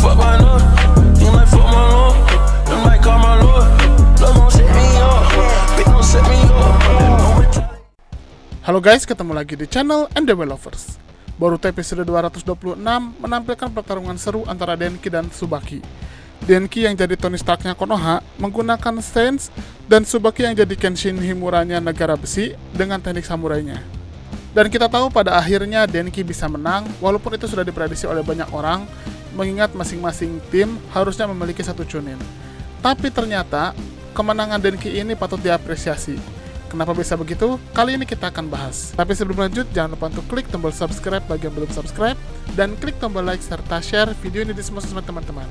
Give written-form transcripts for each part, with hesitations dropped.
fuck my love. You might fuck my love. You might call my love. Love gon' set me up. Bitch gon' set me up. Halo guys, ketemu lagi di channel NDW Lovers. Boruto episode 226 menampilkan pertarungan seru antara Denki dan Tsubaki. Denki yang jadi Tony Starknya Konoha menggunakan Sense, dan Tsubaki yang jadi Kenshin Himuranya Negara Besi dengan teknik samurainya. Dan kita tahu pada akhirnya Denki bisa menang, walaupun itu sudah diprediksi oleh banyak orang, mengingat masing-masing tim harusnya memiliki satu Chunin. Tapi ternyata kemenangan Denki ini patut diapresiasi. Kenapa bisa begitu? Kali ini kita akan bahas. Tapi sebelum lanjut, jangan lupa untuk klik tombol subscribe bagi yang belum subscribe, dan klik tombol like serta share video ini di semua sosmed teman-teman.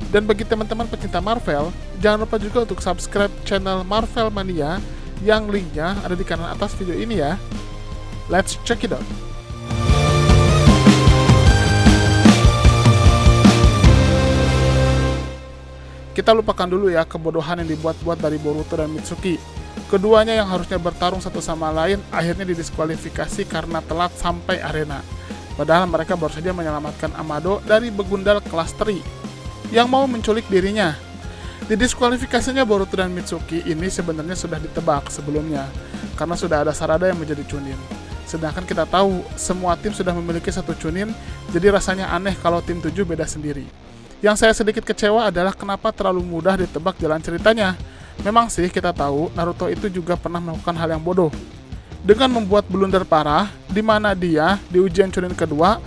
Dan bagi teman-teman pecinta Marvel, jangan lupa juga untuk subscribe channel Marvel Mania yang linknya ada di kanan atas video ini ya. Let's check it out. Kita lupakan dulu ya kebodohan yang dibuat-buat dari Boruto dan Mitsuki. Keduanya yang harusnya bertarung satu sama lain akhirnya didiskualifikasi karena telat sampai arena. Padahal mereka baru saja menyelamatkan Amado dari begundal kelas Teri yang mau menculik dirinya. Didiskualifikasinya Boruto dan Mitsuki ini sebenarnya sudah ditebak sebelumnya, karena sudah ada Sarada yang menjadi Chunin. Sedangkan kita tahu semua tim sudah memiliki satu Chunin, jadi rasanya aneh kalau tim 7 beda sendiri. Yang saya sedikit kecewa adalah kenapa terlalu mudah ditebak jalan ceritanya. Memang sih kita tahu Naruto itu juga pernah melakukan hal yang bodoh dengan membuat blunder parah, di mana dia di ujian Chunin kedua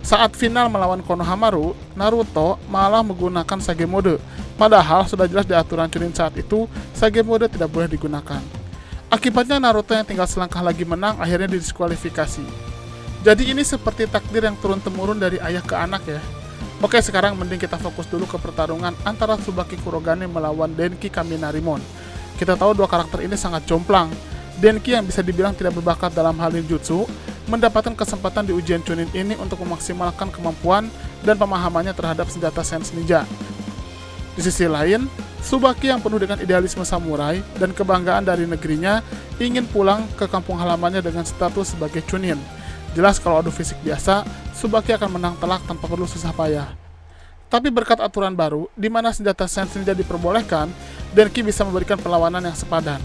saat final melawan Konohamaru, Naruto malah menggunakan Sage Mode, padahal sudah jelas di aturan Chunin saat itu Sage Mode tidak boleh digunakan. Akibatnya Naruto yang tinggal selangkah lagi menang akhirnya didiskualifikasi. Jadi ini seperti takdir yang turun-temurun dari ayah ke anak ya. Oke, sekarang mending kita fokus dulu ke pertarungan antara Tsubaki Kurogane melawan Denki Kaminarimon. Kita tahu dua karakter ini sangat jomplang. Denki yang bisa dibilang tidak berbakat dalam hal ninjutsu, mendapatkan kesempatan di ujian Chunin ini untuk memaksimalkan kemampuan dan pemahamannya terhadap senjata Sense Ninja. Di sisi lain, Tsubaki yang penuh dengan idealisme samurai dan kebanggaan dari negerinya ingin pulang ke kampung halamannya dengan status sebagai Chunin. Jelas kalau adu fisik biasa, Tsubaki akan menang telak tanpa perlu susah payah. Tapi berkat aturan baru, di mana senjata Sense Ninja diperbolehkan, Denki bisa memberikan perlawanan yang sepadan.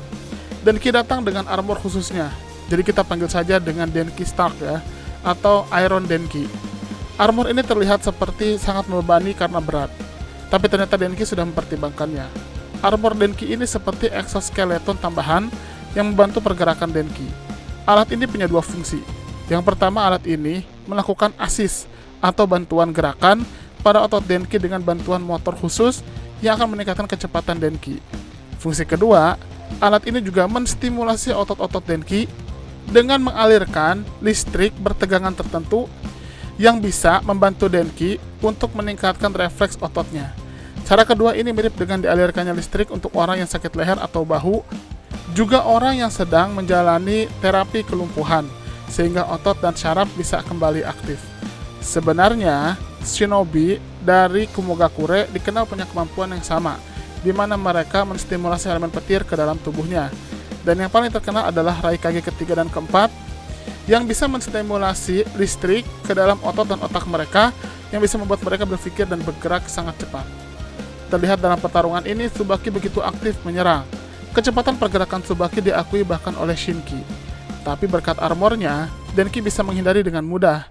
Denki datang dengan armor khususnya, jadi kita panggil saja dengan Denki Stark ya, atau Iron Denki. Armor ini terlihat seperti sangat membebani karena berat, tapi ternyata Denki sudah mempertimbangkannya. Armor Denki ini seperti exoskeleton tambahan yang membantu pergerakan Denki. Alat ini punya dua fungsi. Yang pertama, alat ini melakukan assist atau bantuan gerakan pada otot Denki dengan bantuan motor khusus yang akan meningkatkan kecepatan Denki. Fungsi kedua, alat ini juga menstimulasi otot-otot Denki dengan mengalirkan listrik bertegangan tertentu yang bisa membantu Denki untuk meningkatkan refleks ototnya. Cara kedua ini mirip dengan dialirkannya listrik untuk orang yang sakit leher atau bahu, juga orang yang sedang menjalani terapi kelumpuhan, sehingga otot dan syaraf bisa kembali aktif. Sebenarnya, shinobi dari Kumogakure dikenal punya kemampuan yang sama, di mana mereka menstimulasi elemen petir ke dalam tubuhnya. Dan yang paling terkenal adalah Raikage ketiga dan keempat, yang bisa menstimulasi listrik ke dalam otot dan otak mereka, yang bisa membuat mereka berpikir dan bergerak sangat cepat. Terlihat dalam pertarungan ini, Tsubaki begitu aktif menyerang. Kecepatan pergerakan Tsubaki diakui bahkan oleh Shinki. Tapi berkat armornya, Denki bisa menghindari dengan mudah.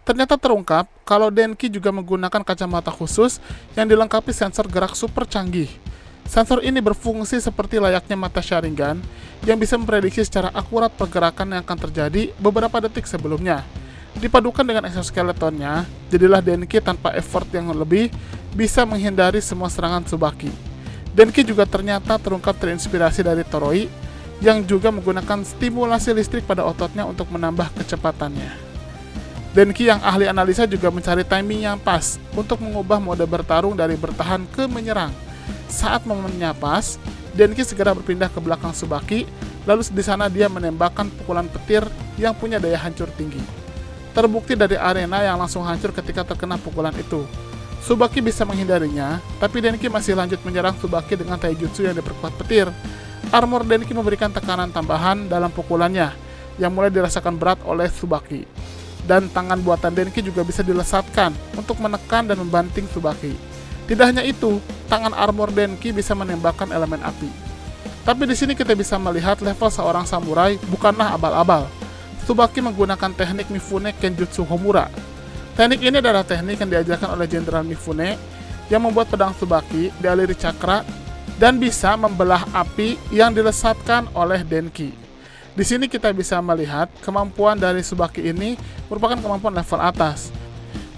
Ternyata terungkap kalau Denki juga menggunakan kacamata khusus yang dilengkapi sensor gerak super canggih. Sensor ini berfungsi seperti layaknya mata Sharingan yang bisa memprediksi secara akurat pergerakan yang akan terjadi beberapa detik sebelumnya. Dipadukan dengan exoskeletonnya, jadilah Denki tanpa effort yang lebih bisa menghindari semua serangan Tsubaki. Denki juga ternyata terungkap terinspirasi dari Toroi, yang juga menggunakan stimulasi listrik pada ototnya untuk menambah kecepatannya. Denki yang ahli analisa juga mencari timing yang pas untuk mengubah mode bertarung dari bertahan ke menyerang. Saat momennya pas, Denki segera berpindah ke belakang Tsubaki, lalu di sana dia menembakkan pukulan petir yang punya daya hancur tinggi. Terbukti dari arena yang langsung hancur ketika terkena pukulan itu. Tsubaki bisa menghindarinya, tapi Denki masih lanjut menyerang Tsubaki dengan taijutsu yang diperkuat petir. Armor Denki memberikan tekanan tambahan dalam pukulannya, yang mulai dirasakan berat oleh Tsubaki. dan tangan buatan Denki juga bisa dilesatkan untuk menekan dan membanting Tsubaki. Tidak hanya itu, tangan armor Denki bisa menembakkan elemen api. Tapi di sini kita bisa melihat level seorang samurai bukanlah abal-abal. Tsubaki menggunakan teknik Mifune Kenjutsu Homura. Teknik ini adalah teknik yang diajarkan oleh Jenderal Mifune yang membuat pedang Tsubaki dialiri cakra dan bisa membelah api yang dilesatkan oleh Denki. Di sini kita bisa melihat kemampuan dari Tsubaki ini merupakan kemampuan level atas.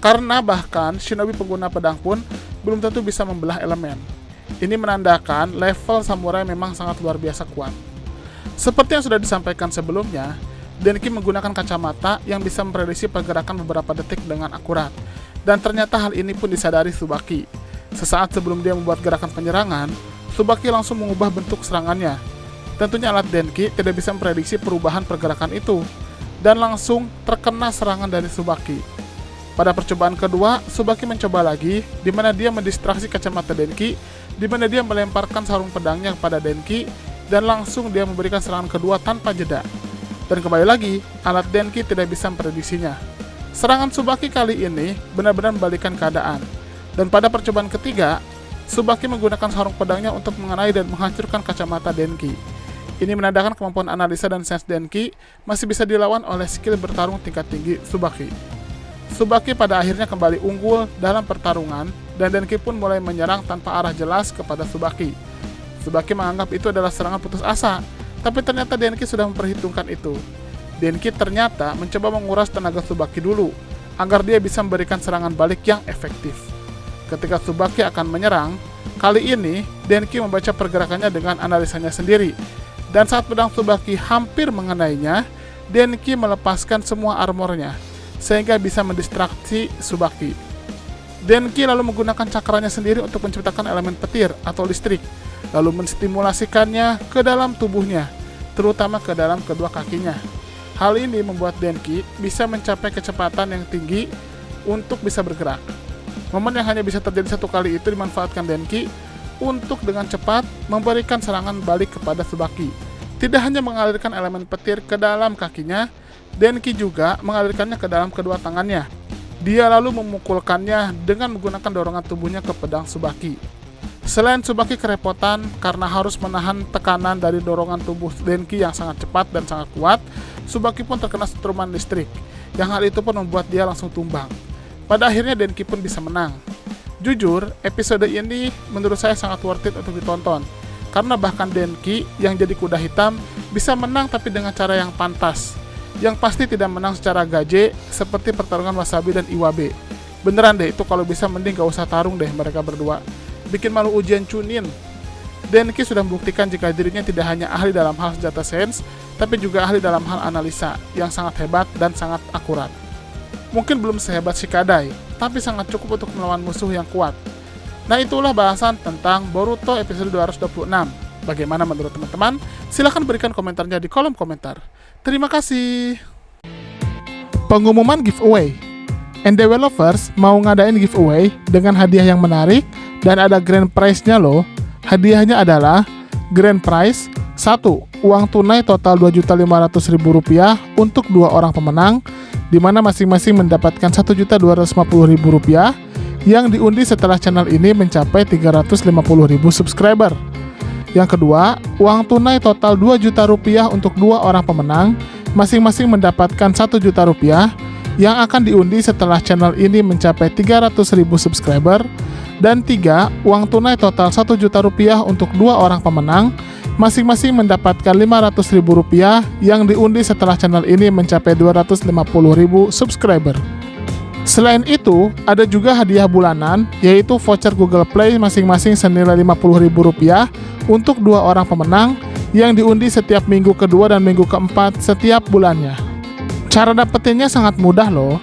Karena bahkan shinobi pengguna pedang pun belum tentu bisa membelah elemen. Ini menandakan level samurai memang sangat luar biasa kuat. Seperti yang sudah disampaikan sebelumnya, Denki menggunakan kacamata yang bisa memprediksi pergerakan beberapa detik dengan akurat. Dan ternyata hal ini pun disadari Tsubaki. Sesaat sebelum dia membuat gerakan penyerangan, Tsubaki langsung mengubah bentuk serangannya. Tentunya alat Denki tidak bisa memprediksi perubahan pergerakan itu, dan langsung terkena serangan dari Tsubaki. Pada percobaan kedua, Tsubaki mencoba lagi, di mana dia mendistraksi kacamata Denki, di mana dia melemparkan sarung pedangnya kepada Denki, dan langsung dia memberikan serangan kedua tanpa jeda. Dan kembali lagi, alat Denki tidak bisa memprediksinya. Serangan Tsubaki kali ini benar-benar membalikkan keadaan. Dan pada percobaan ketiga, Tsubaki menggunakan sarung pedangnya untuk mengenai dan menghancurkan kacamata Denki. Ini menandakan kemampuan analisa dan sense Denki masih bisa dilawan oleh skill bertarung tingkat tinggi Tsubaki. Tsubaki pada akhirnya kembali unggul dalam pertarungan, dan Denki pun mulai menyerang tanpa arah jelas kepada Tsubaki. Tsubaki menganggap itu adalah serangan putus asa, tapi ternyata Denki sudah memperhitungkan itu. Denki ternyata mencoba menguras tenaga Tsubaki dulu, agar dia bisa memberikan serangan balik yang efektif. Ketika Tsubaki akan menyerang, kali ini Denki membaca pergerakannya dengan analisanya sendiri. Dan saat pedang Tsubaki hampir mengenainya, Denki melepaskan semua armornya, sehingga bisa mendistraksi Tsubaki. Denki lalu menggunakan cakranya sendiri untuk menciptakan elemen petir atau listrik, lalu menstimulasikannya ke dalam tubuhnya, terutama ke dalam kedua kakinya. Hal ini membuat Denki bisa mencapai kecepatan yang tinggi untuk bisa bergerak. Momen yang hanya bisa terjadi satu kali itu dimanfaatkan Denki untuk dengan cepat memberikan serangan balik kepada Tsubaki. Tidak hanya mengalirkan elemen petir ke dalam kakinya, Denki juga mengalirkannya ke dalam kedua tangannya. Dia lalu memukulkannya dengan menggunakan dorongan tubuhnya ke pedang Tsubaki. Selain Tsubaki kerepotan karena harus menahan tekanan dari dorongan tubuh Denki yang sangat cepat dan sangat kuat, Tsubaki pun terkena setruman listrik, yang hal itu pun membuat dia langsung tumbang. Pada akhirnya Denki pun bisa menang. Jujur, episode ini menurut saya sangat worth it untuk ditonton, karena bahkan Denki yang jadi kuda hitam bisa menang tapi dengan cara yang pantas, yang pasti tidak menang secara gaje seperti pertarungan Wasabi dan Iwabe. Beneran deh, itu kalau bisa mending gak usah tarung deh mereka berdua, bikin malu ujian Chunin. Denki sudah membuktikan jika dirinya tidak hanya ahli dalam hal senjata sense, tapi juga ahli dalam hal analisa yang sangat hebat dan sangat akurat. Mungkin belum sehebat Shikadai, tapi sangat cukup untuk melawan musuh yang kuat. Nah, itulah bahasan tentang Boruto episode 226. Bagaimana menurut teman-teman? Silahkan berikan komentarnya di kolom komentar. Terima kasih. Pengumuman giveaway. NDW Lovers mau ngadain giveaway dengan hadiah yang menarik dan ada grand prize-nya loh. Hadiahnya adalah grand prize 1. Uang tunai total Rp2.500.000 untuk 2 orang pemenang, di mana masing-masing mendapatkan Rp1.250.000 yang diundi setelah channel ini mencapai 350.000 subscriber. Yang kedua, uang tunai total Rp2 juta untuk 2 orang pemenang, masing-masing mendapatkan Rp1 juta yang akan diundi setelah channel ini mencapai 300.000 subscriber. Dan 3, uang tunai total Rp1 juta untuk 2 orang pemenang, masing-masing mendapatkan Rp500.000 yang diundi setelah channel ini mencapai 250.000 subscriber. Selain itu, ada juga hadiah bulanan, yaitu voucher Google Play masing-masing senilai Rp50.000 untuk 2 orang pemenang yang diundi setiap minggu kedua dan minggu keempat setiap bulannya. Cara dapetinnya sangat mudah loh.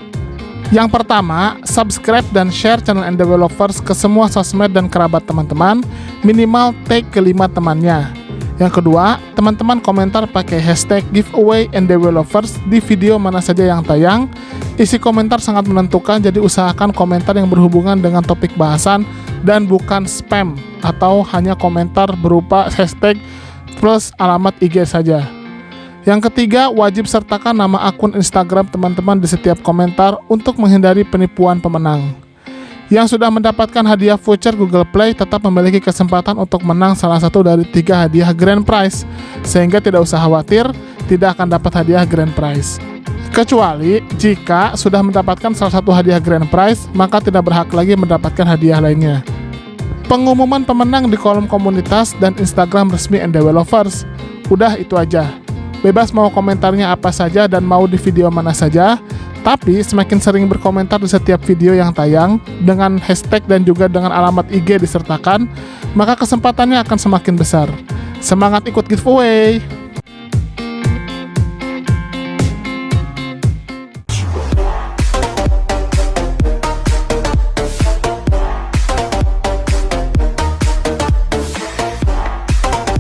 Yang pertama, subscribe dan share channel NDW Lovers ke semua sosmed dan kerabat teman-teman, minimal tag ke 5 temannya. Yang kedua, teman-teman komentar pakai hashtag giveaway NDW Lovers di video mana saja yang tayang. Isi komentar sangat menentukan, jadi usahakan komentar yang berhubungan dengan topik bahasan dan bukan spam atau hanya komentar berupa hashtag plus alamat IG saja. Yang ketiga, wajib sertakan nama akun Instagram teman-teman di setiap komentar untuk menghindari penipuan pemenang. Yang sudah mendapatkan hadiah voucher Google Play tetap memiliki kesempatan untuk menang salah satu dari 3 hadiah Grand Prize, sehingga tidak usah khawatir tidak akan dapat hadiah Grand Prize. Kecuali jika sudah mendapatkan salah satu hadiah Grand Prize, maka tidak berhak lagi mendapatkan hadiah lainnya. Pengumuman pemenang di kolom komunitas dan Instagram resmi NDW Lovers. Udah itu aja. Bebas mau komentarnya apa saja dan mau di video mana saja, tapi semakin sering berkomentar di setiap video yang tayang dengan hashtag dan juga dengan alamat IG disertakan, maka kesempatannya akan semakin besar. Semangat ikut giveaway!